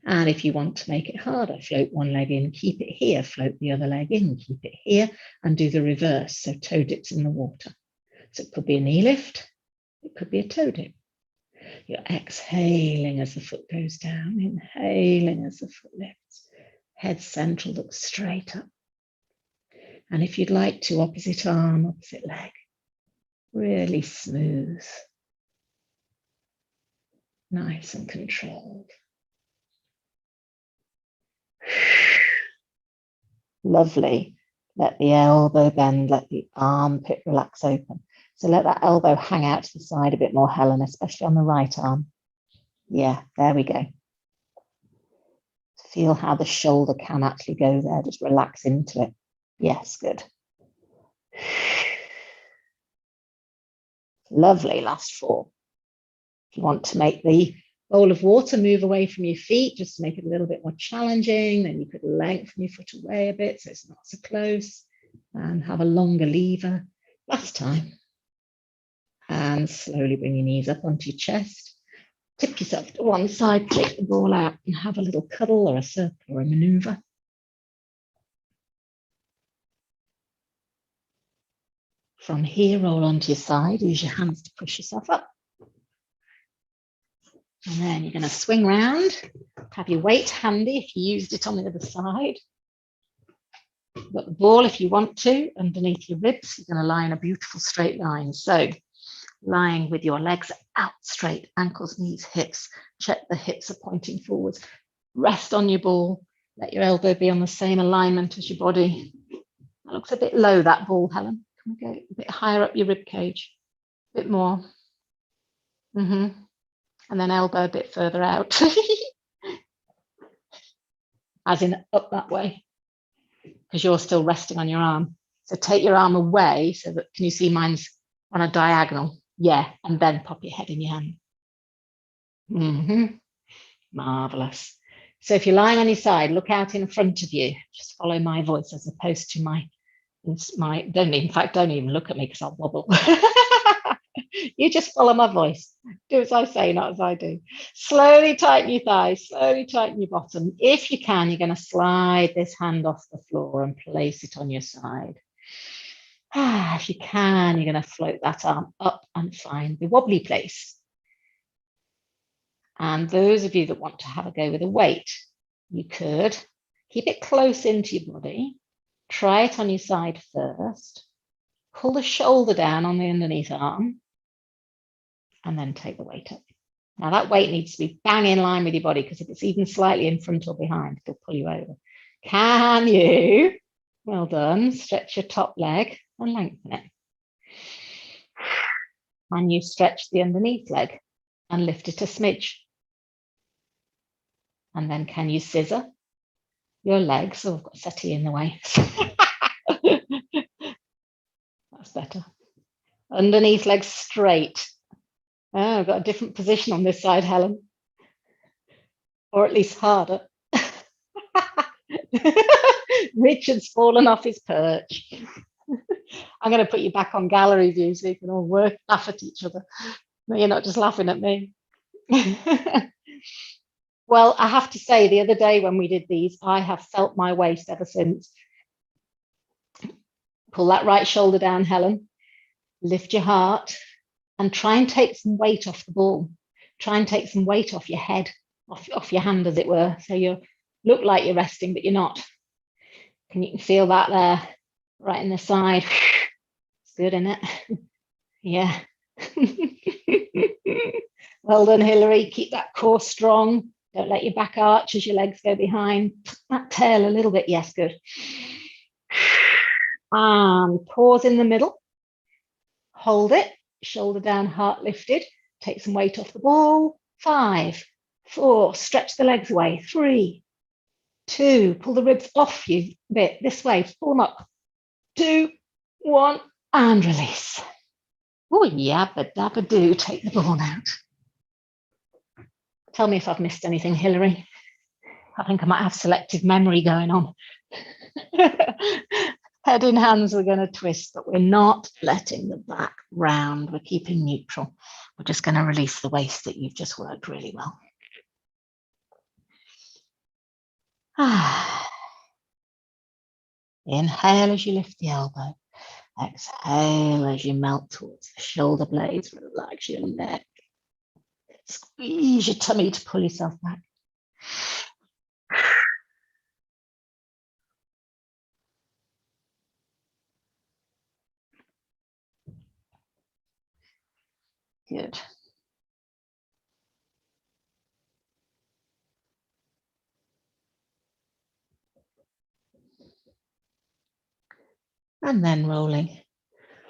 And if you want to make it harder, float one leg in, keep it here, float the other leg in, keep it here, and do the reverse, so toe dips in the water. So it could be a knee lift, it could be a toe dip. You're exhaling as the foot goes down, inhaling as the foot lifts. Head central, look straight up. And if you'd like to, opposite arm, opposite leg, really smooth, nice and controlled. Lovely. Let the elbow bend, let the armpit relax open. So let that elbow hang out to the side a bit more, Helen, especially on the right arm. Yeah, there we go. Feel how the shoulder can actually go there. Just relax into it. Yes, good. Lovely, last four. If you want to make the bowl of water move away from your feet, just to make it a little bit more challenging, then you could lengthen your foot away a bit so it's not so close, and have a longer lever. Last time. And slowly bring your knees up onto your chest. Tip yourself to one side, take the ball out and have a little cuddle or a circle or a maneuver. From here, roll onto your side, use your hands to push yourself up. And then you're going to swing round, have your weight handy if you used it on the other side. You've got the ball if you want to, underneath your ribs, you're going to lie in a beautiful straight line. So lying with your legs out straight, ankles, knees, hips. Check the hips are pointing forwards. Rest on your ball. Let your elbow be on the same alignment as your body. That looks a bit low, that ball, Helen. Can we go a bit higher up your rib cage? A bit more. And then elbow a bit further out, as in up that way, because you're still resting on your arm. So take your arm away so that, can you see mine's on a diagonal? Yeah, and then pop your head in your hand. Marvelous. So if you're lying on your side, look out in front of you. Just follow my voice as opposed to my don't even look at me because I'll wobble. You just follow my voice. Do as I say, not as I do. Slowly tighten your thighs, slowly tighten your bottom. If you can, you're going to slide this hand off the floor and place it on your side. If you can, you're going to float that arm up and find the wobbly place. And those of you that want to have a go with a weight, you could keep it close into your body. Try it on your side first. Pull the shoulder down on the underneath arm and then take the weight up. Now that weight needs to be bang in line with your body, because if it's even slightly in front or behind, it'll pull you over. Can you? Well done. Stretch your top leg and lengthen it. And you stretch the underneath leg and lift it a smidge. And then can you scissor your legs? Oh, I've got a settee in the way. That's better. Underneath leg straight. Oh, I've got a different position on this side, Helen. Or at least harder. Richard's fallen off his perch. I'm going to put you back on gallery view so you can all laugh at each other. No, you're not just laughing at me. Well, I have to say, the other day when we did these, I have felt my waist ever since. Pull that right shoulder down, Helen. Lift your heart and try and take some weight off the ball. Try and take some weight off your head, off your hand, as it were. So you look like you're resting, but you're not. You can feel that there, right in the side. It's good, isn't it? Yeah. Well done, Hilary. Keep that core strong. Don't let your back arch as your legs go behind. That tail a little bit. Yes, good. And pause in the middle. Hold it. Shoulder down, heart lifted. Take some weight off the ball. 5, 4. Stretch the legs away. 3, 2. Pull the ribs off you a bit. This way. Pull them up. 2, 1. And release. Oh, yabba dabba do. Take the ball out. Tell me if I've missed anything, Hilary. I think I might have selective memory going on. Head in hands, we're going to twist, but we're not letting the back round. We're keeping neutral. We're just going to release the waist that you've just worked really well. Inhale as you lift the elbow. Exhale as you melt towards the shoulder blades. Relax your neck. Squeeze your tummy to pull yourself back. Good. And then rolling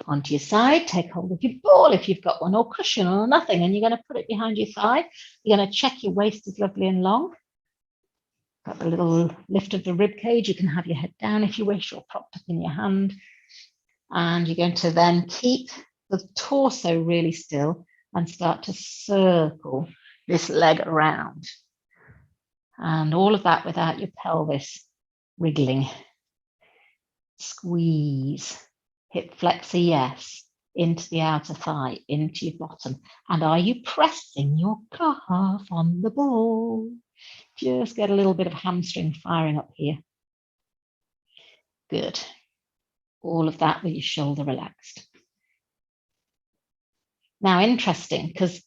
onto your side, take hold of your ball if you've got one, or cushion or nothing, and you're going to put it behind your thigh. You're going to check your waist is lovely and long. Got the little lift of the rib cage. You can have your head down if you wish, or propped up in your hand. And you're going to then keep the torso really still and start to circle this leg around. And all of that without your pelvis wriggling. Squeeze. Hip flexor, yes, into the outer thigh, into your bottom. And are you pressing your calf on the ball? Just get a little bit of hamstring firing up here. Good. All of that with your shoulder relaxed. Now, interesting, because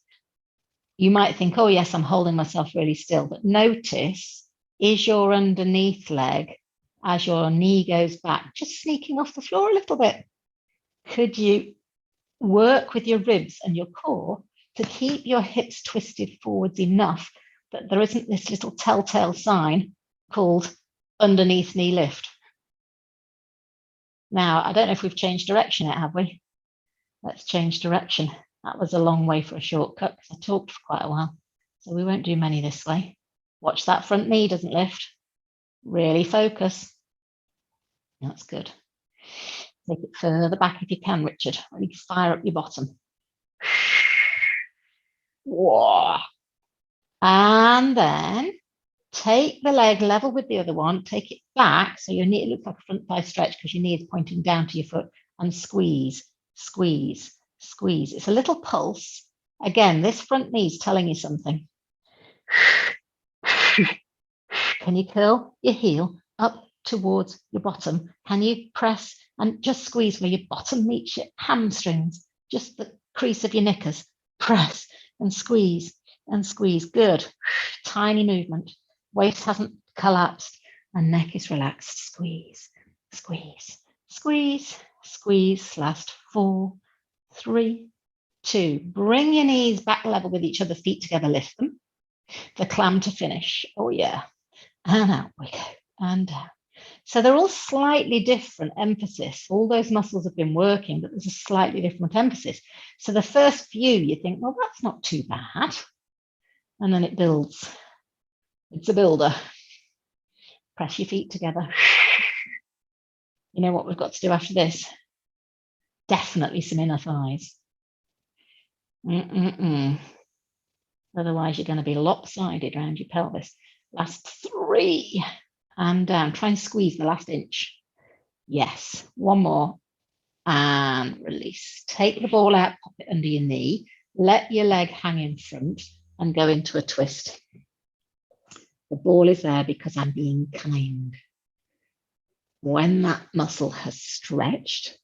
you might think, oh, yes, I'm holding myself really still. But notice, is your underneath leg, as your knee goes back, just sneaking off the floor a little bit? Could you work with your ribs and your core to keep your hips twisted forwards enough that there isn't this little telltale sign called underneath knee lift? Now, I don't know if we've changed direction yet, have we? Let's change direction. That was a long way for a shortcut because I talked for quite a while. So we won't do many this way. Watch that front knee doesn't lift. Really focus. That's good. Take it further back if you can, Richard. Really fire up your bottom. Whoa. And then take the leg level with the other one, take it back so your knee, it looks like a front thigh stretch because your knee is pointing down to your foot, and squeeze, squeeze, squeeze. It's a little pulse. Again, this front knee is telling you something. Can you curl your heel up towards your bottom? Can you press and just squeeze where your bottom meets your hamstrings, just the crease of your knickers? Press and squeeze and squeeze. Good. Tiny movement. Waist hasn't collapsed and neck is relaxed. Squeeze, squeeze, squeeze, squeeze. Last 4, 3, 2. Bring your knees back level with each other, feet together, lift them. The clam to finish. Oh yeah. And out we go, and down. So they're all slightly different emphasis. All those muscles have been working, but there's a slightly different emphasis. So the first few, you think, well, that's not too bad. And then it builds. It's a builder. Press your feet together. You know what we've got to do after this? Definitely some inner thighs. Otherwise, you're going to be lopsided around your pelvis. Last 3. And down. Try and squeeze the last inch. Yes. One more. And release. Take the ball out, pop it under your knee. Let your leg hang in front and go into a twist. The ball is there because I'm being kind. When that muscle has stretched,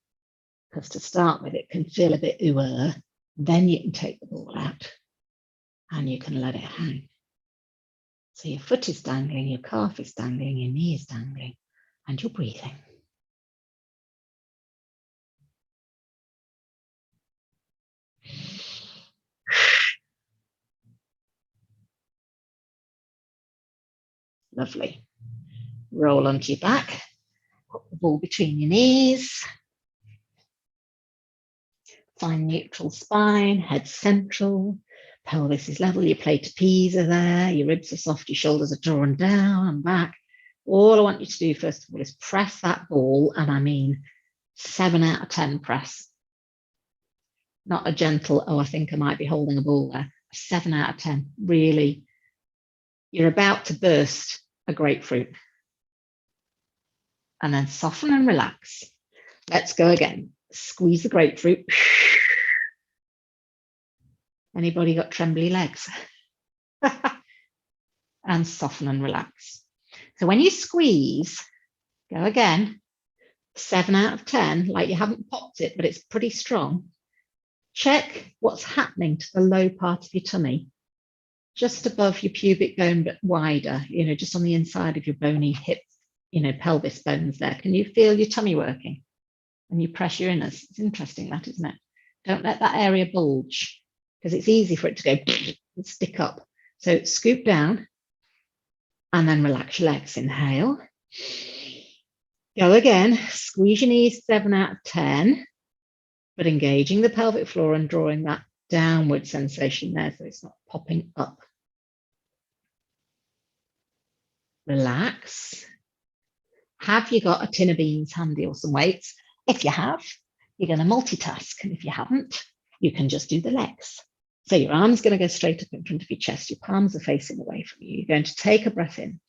because to start with, it can feel a bit ooh, then you can take the ball out and you can let it hang. So your foot is dangling, your calf is dangling, your knee is dangling, and you're breathing. Lovely. Roll onto your back, put the ball between your knees. Find neutral spine, head central, pelvis is level, your plate-to-peas are there, your ribs are soft, your shoulders are drawn down and back. All I want you to do, first of all, is press that ball, and I mean 7 out of 10 press. Not a gentle, oh, I think I might be holding a ball there. 7 out of 10, really. You're about to burst a grapefruit. And then soften and relax. Let's go again. Squeeze the grapefruit. Anybody got trembly legs? And soften and relax. So when you squeeze, go again, 7 out of 10, like you haven't popped it, but it's pretty strong. Check what's happening to the low part of your tummy, just above your pubic bone, but wider, you know, just on the inside of your bony hip, you know, pelvis bones there. Can you feel your tummy working? And you press your inners. It's interesting, that, isn't it? Don't let that area bulge, because it's easy for it to go and stick up. So scoop down and then relax your legs. Inhale. Go again. Squeeze your knees, 7 out of 10, but engaging the pelvic floor and drawing that downward sensation there so it's not popping up. Relax. Have you got a tin of beans handy or some weights? If you have, you're going to multitask. And if you haven't, you can just do the legs. So your arm's going to go straight up in front of your chest. Your palms are facing away from you. You're going to take a breath in.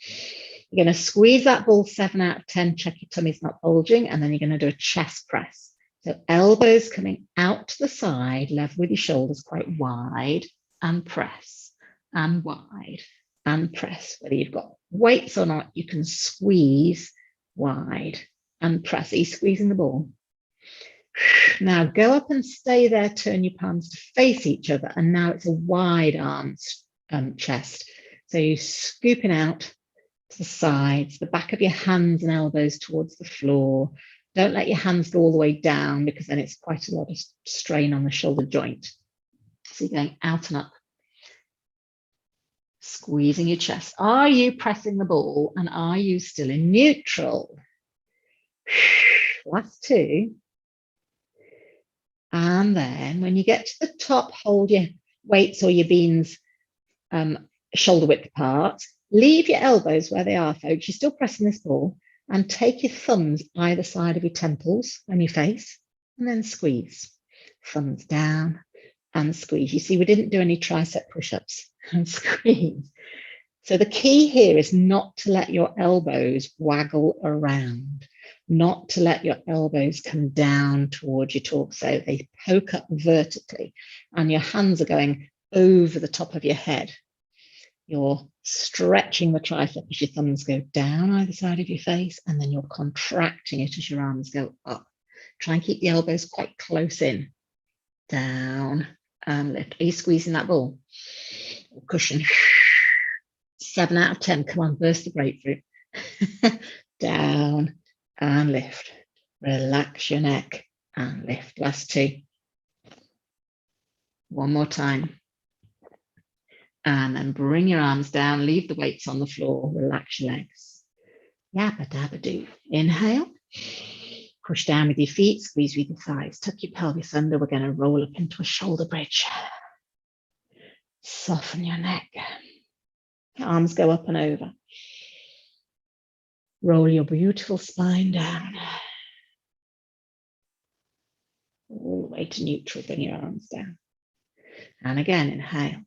You're going to squeeze that ball 7 out of 10, check your tummy's not bulging, and then you're going to do a chest press. So elbows coming out to the side, level with your shoulders quite wide, and press, and wide, and press. Whether you've got weights or not, you can squeeze wide and press. Are you squeezing the ball? Now go up and stay there, turn your palms to face each other, and now it's a wide arms chest. So you're scooping out to the sides, the back of your hands and elbows towards the floor. Don't let your hands go all the way down, because then it's quite a lot of strain on the shoulder joint. So you're going out and up, squeezing your chest. Are you pressing the ball, and are you still in neutral? Last 2. And then when you get to the top, hold your weights or your beans shoulder width apart. Leave your elbows where they are, folks. You're still pressing this ball. And take your thumbs either side of your temples on your face, and then squeeze. Thumbs down and squeeze. You see, we didn't do any tricep push-ups. And squeeze. So the key here is not to let your elbows waggle around, not to let your elbows come down towards your torso. They poke up vertically, and your hands are going over the top of your head. You're stretching the tricep as your thumbs go down either side of your face, and then you're contracting it as your arms go up. Try and keep the elbows quite close in. Down and lift. Are you squeezing that ball? Or cushion. 7 out of 10. Come on, burst the grapefruit. Down and lift. Relax your neck and lift. Last 2. One more time. And then bring your arms down, leave the weights on the floor, relax your legs. Yabba dabba do. Inhale. Push down with your feet, squeeze with your thighs. Tuck your pelvis under. We're going to roll up into a shoulder bridge. Soften your neck. Arms go up and over. Roll your beautiful spine down. All the way to neutral. Bring your arms down. And again, inhale.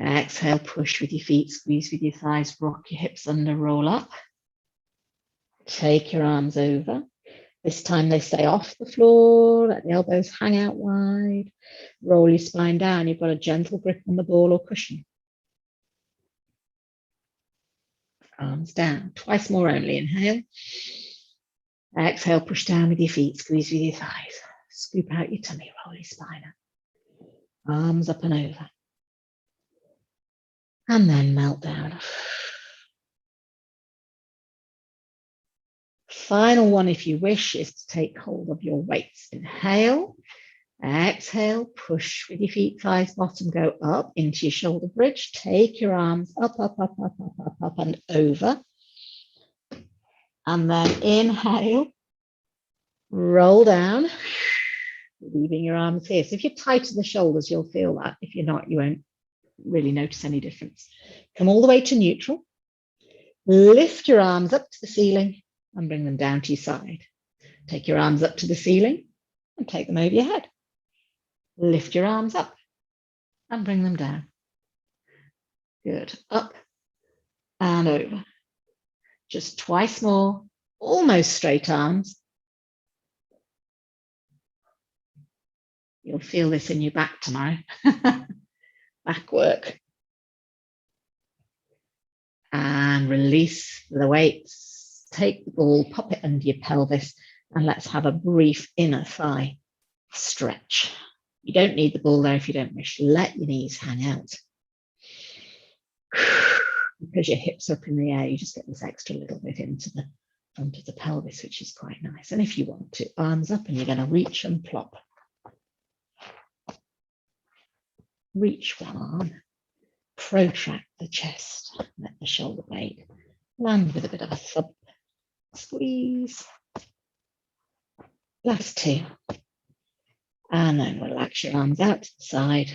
Exhale, push with your feet, squeeze with your thighs, rock your hips under, roll up. Take your arms over. This time they stay off the floor, let the elbows hang out wide. Roll your spine down. You've got a gentle grip on the ball or cushion. Arms down. Twice more only. Inhale. Exhale, push down with your feet, squeeze with your thighs. Scoop out your tummy, roll your spine up. Arms up and over. And then melt down. Final one, if you wish, is to take hold of your weights. Inhale, exhale, push with your feet, thighs, bottom, go up into your shoulder bridge. Take your arms up, up, up, up, up, up, up, and over. And then inhale, roll down, leaving your arms here. So if you're tight in the shoulders, you'll feel that. If you're not, you won't really notice any difference. Come all the way to neutral. Lift your arms up to the ceiling and bring them down to your side. Take your arms up to the ceiling and take them over your head. Lift your arms up and bring them down. Good. Up and over. Just twice more. Almost straight arms. You'll feel this in your back tomorrow. Back work. And release the weights. Take the ball, pop it under your pelvis, and let's have a brief inner thigh stretch. You don't need the ball there if you don't wish. Let your knees hang out. Because your hips are up in the air, you just get this extra little bit into the front of the pelvis, which is quite nice. And if you want to, arms up, and you're going to reach and plop. Reach one arm, protract the chest, let the shoulder blade land with a bit of a thump, squeeze. Last 2. And then relax your arms out to the side.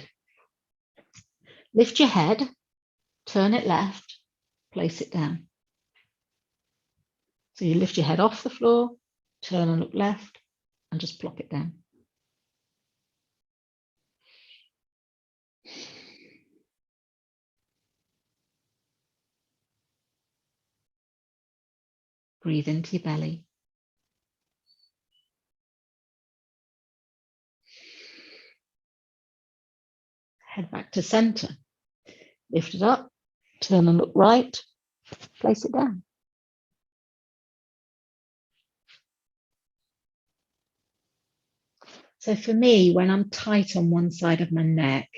Lift your head, turn it left, place it down. So you lift your head off the floor, turn and look left, and just plop it down. Breathe into your belly. Head back to center. Lift it up, turn and look right, place it down. So for me, when I'm tight on one side of my neck,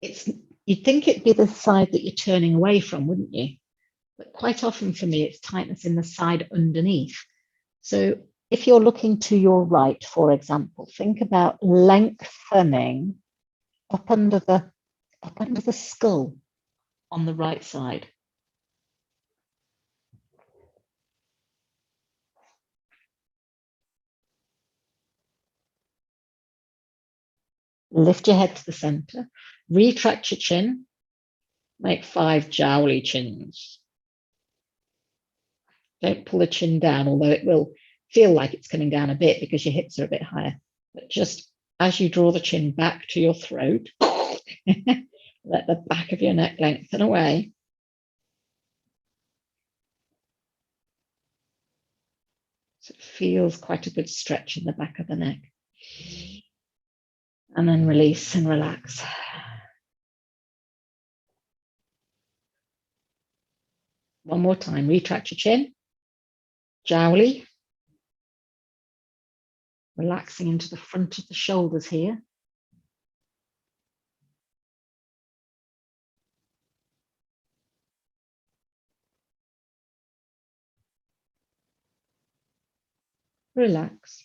you'd think it'd be the side that you're turning away from, wouldn't you? But quite often for me, it's tightness in the side underneath. So if you're looking to your right, for example, think about lengthening up under the skull on the right side. Lift your head to the center, retract your chin, make 5 jowly chins. Don't pull the chin down, although it will feel like it's coming down a bit because your hips are a bit higher. But just as you draw the chin back to your throat, let the back of your neck lengthen away. So it feels quite a good stretch in the back of the neck. And then release and relax. One more time, retract your chin, jowly, relaxing into the front of the shoulders here. Relax.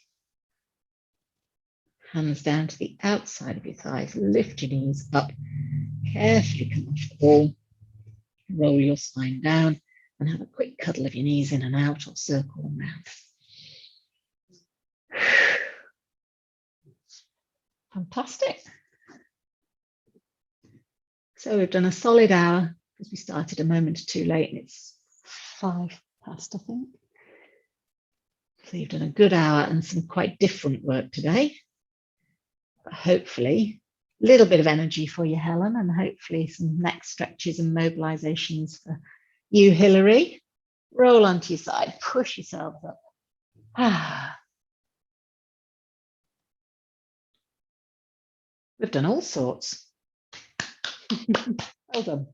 Hands down to the outside of your thighs. Lift your knees up. Carefully come off the wall. Roll your spine down and have a quick cuddle of your knees in and out or circle them round. Fantastic. So we've done a solid hour because we started a moment too late and it's 5 past, I think. So you've done a good hour and some quite different work today. But hopefully a little bit of energy for you, Helen, and hopefully some neck stretches and mobilizations for you, Hilary. Roll onto your side, push yourselves up. We've done all sorts. Well done.